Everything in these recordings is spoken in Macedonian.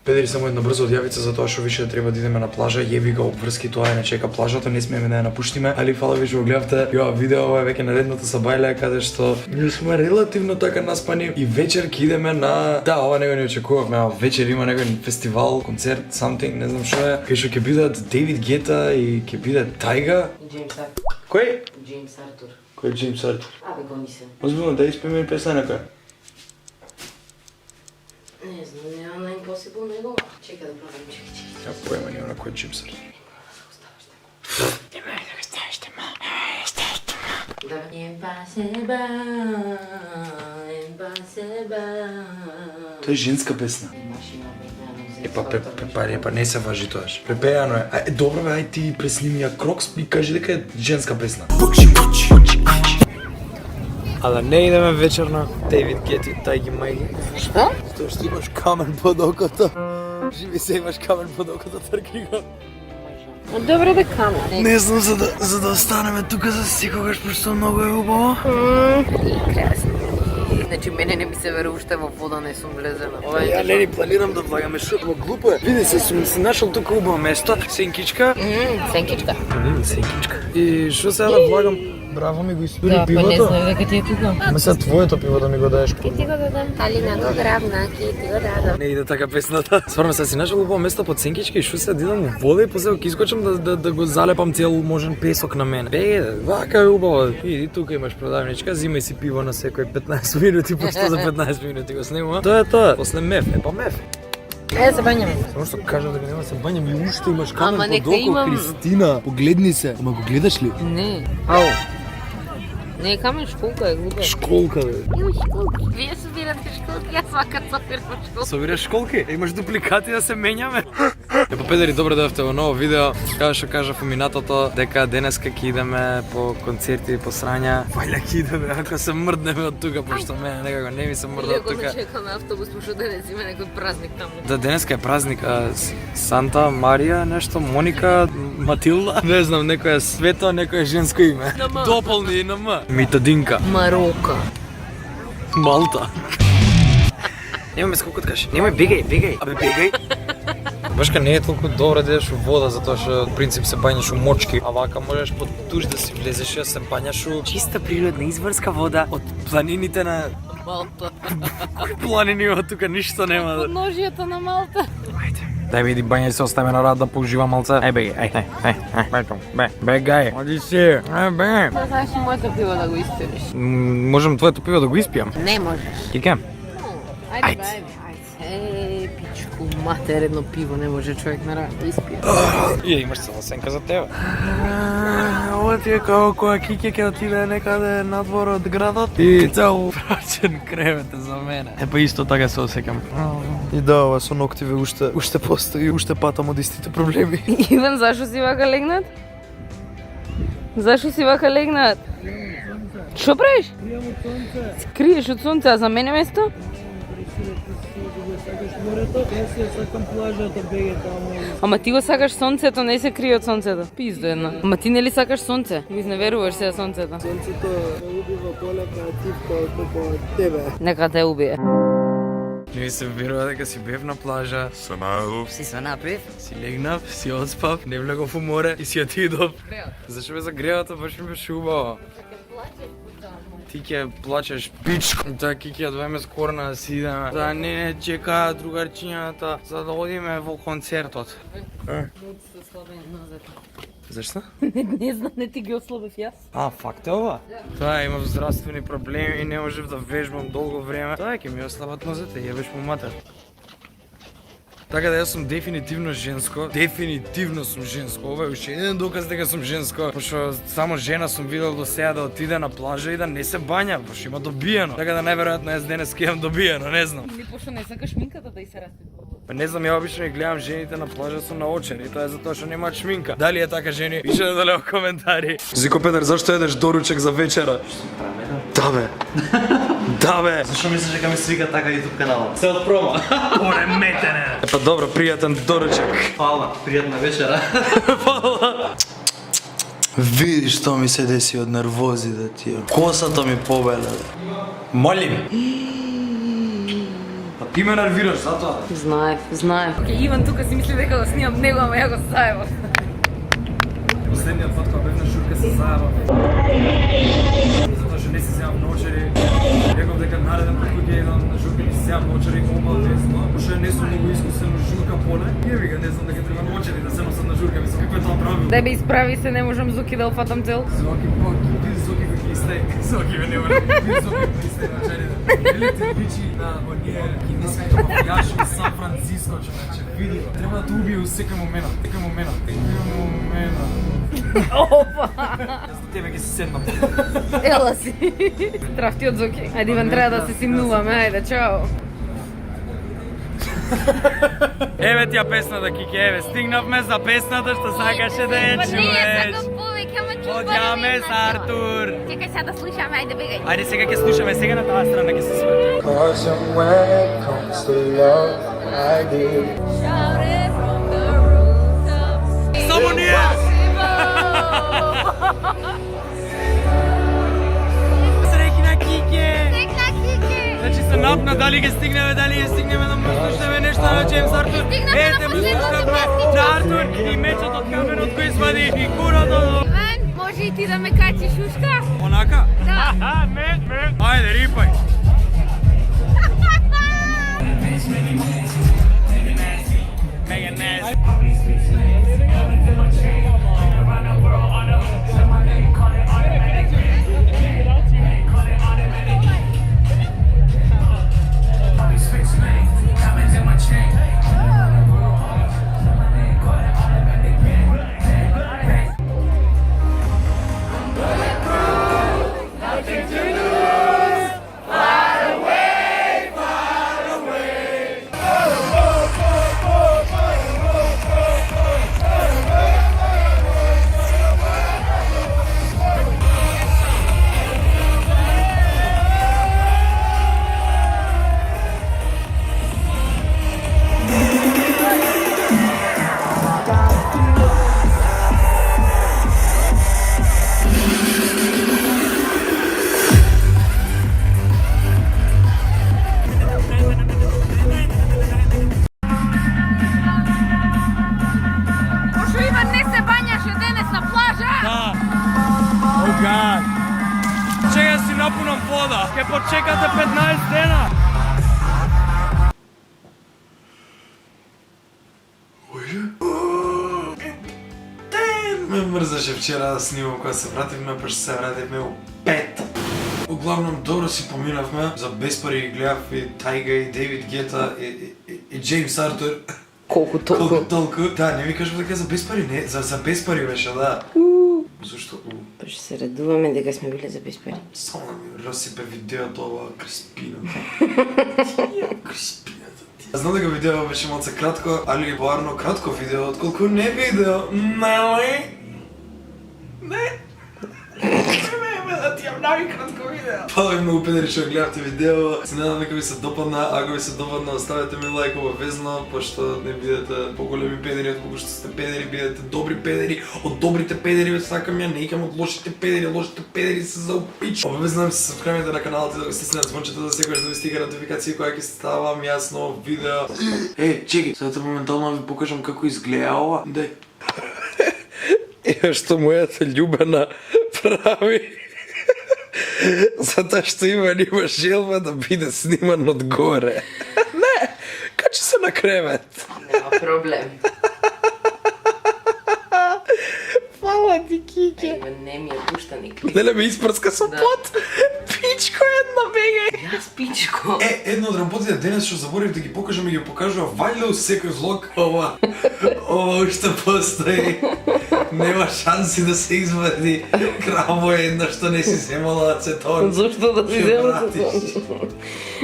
Педери само една брза одјавица за тоа што више треба да идеме на плажа, јеби го обврски, тоа е не чека плажата, не смееме да ја напуштиме, али фала ви што го гледавте. Ја видео ова е веќе наредното са Бајле, каде што ние сме релативно така наспани и вечер ќе идеме на ова него не очекувавме, а вечер има некој фестивал, концерт, something, не знам што е, кај што ќе бидат Дейвид Гета и ќе биде Тајга. Джеймс Артур. Кој? Джеймс Артур. Кој е Джеймс Артур? Абе го не се. Озбилно да испеме и песна некоја. Не знам, няма на Impossible него. Чека да пробам, чекай. Ја поема нема на кој е Джеймс Артур. Нема да го ставиш тема. Impossible. Тоа е женска песна. Машина Па не се важи тоаш. Препеано е. Добро бе, ај ти пресними ја Крокс и кажи дека е женска песна. А да не идеме вечер на Дейвид Гети, Тајги Мајги. Што? Тоа што имаш камен под окото. Живи се имаш камен под окото, трки го. Добре да камен. Не знам за да останеме тука за секогаш, пошто многу е убаво. Прекрасно. Значи мене не ми се верува уште во вода не сум влезена. Ја не ни планирам да влагаме шутмо, глупо е. Види се, сум си нашол тука убаво место, сенкичка. Сенкичка. Сенкичка. И што сега да влагам? Браво ми го испури Да, па не пивото. знам дека ти е тука. Ама сега твоето пиво да ми го даеш. Ки ти го дадам? Алина го грабна, ки ти го дадам. Не иде така песната. Стварно се си нашол убаво место под сенкичка и што се дидам во вода и после ќе искочам да го залепам цел можен песок на мене. Бе, вака е убаво. Иди тука имаш продавничка, зимај си пиво на секој 15 минути, пошто за 15 минути го снимува. Тоа е тоа. После меф, па меф. Се бањаме. Само што кажам дека нема се бањам и уште имаш Ама камен нека под око, имам. Кристина. Погледни се. Ама го гледаш ли? Не. Ау. Не, камен школка е глупа. Школка бе. Имам школки. Вие собирате школки, јас свака собирам школки. Собираш школки? Имаш дупликати да се менјаме? Па педери, добро дојавте во ново видео. Како што кажав у минатото, дека денеска ќе идеме по концерти и по срања. Вајле ќе идеме ако се мрднеме од тука, пошто мене некако не ми се мрда од Леко тука. не чекаме автобус, пошто денес има некој празник таму. Да, денеска е празник, Санта Марија, нешто, Моника, Матилда, не знам, некој е свето, некој е женско име. На М. Дополни и на М. Митадинка. Марока. Малта. Немаме сколку да кажеш. Немај, бегај. Абе, бегај. Башка не е толку добро да идеш у вода, затоа што во принцип се бањаш у мочки, а вака можеш под туш да си влезеш и да се бањаш у чиста природна изворска вода од планините на Малта. планини има тука ништо нема. Подножието на Малта. Ајде. Дај види бањај се, остави на рад да поужива малце. Ај бегај, бегај. Оди си. Бе. Да знаеш и моето пиво да го испиеш. Можам твоето пиво да го испијам? Не можеш. Кике? Ајде, ајде. Пичку, матер, едно пиво не може човек на рад да испие. И имаш цела сенка за тебе. Ова ти е како која Кике ќе отиде некаде надвор од градот и цел прачен кревете за мене. Па исто така се осеќам. И да, ова со ноктиве уште постои, уште патам од истите проблеми. Иван, зашо си вака легнат? Зашо си вака легнат? Што правиш? Кријам од сонце. Криеш од сонце, а за мене место? Ама ти го сакаш сонцето, не се крие од сонцето. Пизда една. Ама ти нели сакаш сонце? Го изневеруваш се сонцето. Сонцето ме убива полека типка од тебе. Нека те убие. Не ми се верува дека си бев на плажа, се најадов, Си се напив? си легнав, си одспав, не влегов у море и си отидов. Зашо ме загревата, баш ми беше убаво. Ти ќе плачеш пичко. Та Кики ја двајме скорна да си идеме. Да не чека другарчињата за да одиме во концертот. Зашто? Не знам, не ти ги ослабев јас. Факт е ова? Тоа имав здравствени проблеми и не можев да вежбам долго време. Тоа ќе ми ослабат нозете, јебеш му матер. Така да јас сум дефинитивно женско. Дефинитивно сум женско. Ова е уште еден доказ дека сум женско. Пошто само жена сум видел до сега да отиде на плажа и да не се бања, пошто има добиено. Така да најверојатно јас денес ќе имам добиено, не знам. Или пошто не сакаш минката да и се расте. Па не знам, ја обично ги гледам жените на плажа со наочени, тоа е затоа што немаат шминка. Дали е така, жени? Пишете доле во коментари. Зико Петар, зашто едеш доручек за вечера? Да бе. Да бе. Зашо мислиш дека ми свика така YouTube каналот? Се од промо. Ореметене. Епа добро, пријатен доручек. Фала, пријатна вечера. Види што ми се деси од нервози да ти. Косата ми побеле. Молим. Ти ме нервираш, затоа. Знаев. Океј, Иван тука си мисли дека го снимам него, ама ја го заебав. Последниот пат кога бев на журка се заебав. Затоа што не си земав научари. Реков дека нареден пат кога едам на журка не си земав научари помал десно. Пошто не сум многу искусен во журка поле. Јеби га, не знам дека треба научари да земам сам на журка. Мислам како е тоа правило. Да бе изправи се, не можам Зоки да уфатам цел. Зоки, Зоки го ги истај. Зоки ме не мора. Зоки го истај на чарите. Елите бичи на оние кинеските мафијаши во Сан Франциско, човече. Види, треба да те убие во секој момент. Секој момент. Опа! Јас до тебе ќе се седнам. Ела си. Трафти од Зоки. Ајде, Иван, треба да се симнуваме. Ајде, чао. Еве ти ја песната, Кики, еве, стигнавме за песната што сакаше да ја чуеш. Одјаме за Артур. Чекај сега да слушаме, ајде бегај. Ајде сега ќе слушаме, сега на таа страна ќе се сврти. Cause when it comes to love, I did. Само ние! Среќи на Кике! Текна Кики. Значи се напна, дали ќе стигнеме да му слушнеме нешто да речем за Артур. Ете му слушнавме на Артур и мечот од каменот кој свади и курото. Иван, може и ти да ме качиш ушка? Онака? Да. Ајде, рипај. Мега најс. Пошто Иван не се бањаше денес на плажа. Да. О гад. Чека си напунам вода. Ке почекате 15 дена. Ме мрзаше вчера да снимам кога се вративме, па што се вративме у 5. Углавном добро си поминавме, за безпари гледав и Тайга и Дейвид Гета и Джеймс Артур. Колку толку. Толку. Да, не ми кажам дека за безпари, не, за безпари беше, да. Зашто? Па што се радуваме дека сме биле за безпари. Само ми разсипе видеото ова Криспина. Криспината ти. Знам дека видео беше малце кратко, али барно кратко видео, отколку не видео. Нали? Не. Да ти јам најкратко видео. Пала многу педери што гледавте видео. Се надам дека ви се допадна, ако ви се допадна, оставете ми лайк обавезно, пошто не бидете поголеми педери отколку што сте педери, бидете добри педери. Од добрите педери ве сакам ја, не икам од лошите педери се за упич. Обавезно да се сабскрибнете на каналот и да го стиснете звончето за секогаш да ви стига нотификации кога ќе ставам јас ново видео. Чекај, сега моментално ви покажам како изгледа ова. Дај. Ева што мојата љубена прави. Затоа што има желба да биде сниман од горе. Не, качи се на кревет. Нема проблем. Фала ти, Кике. Иван, не ми е пушта ни клип. Леле ме испрска со Да. пот. Пичко една бегај. Јас пичко. Едно од работите денес што заборив да ги покажам и ги покажува вајле у секој влог ова уште постои. Нема шанси да се извади. Краво е една што не си земала ацетон. Зошто да си Ќе земам вратиш. ацетон?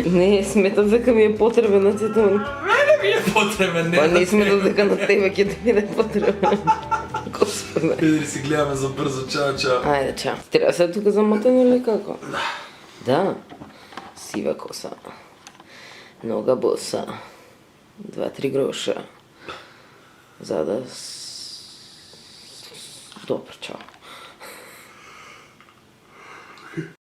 Не, сметам дека ми е потребен ацетон. Мене ми е потребен, не. Па не сметам дека на тебе ќе ти биде потребен. Господе. Педри си гледаме за брзо, чао, чао. Ајде, чао. Треба се тука замотен или како? Да. Сива коса. Нога боса. 2-3 гроша. За да... Добро, чао.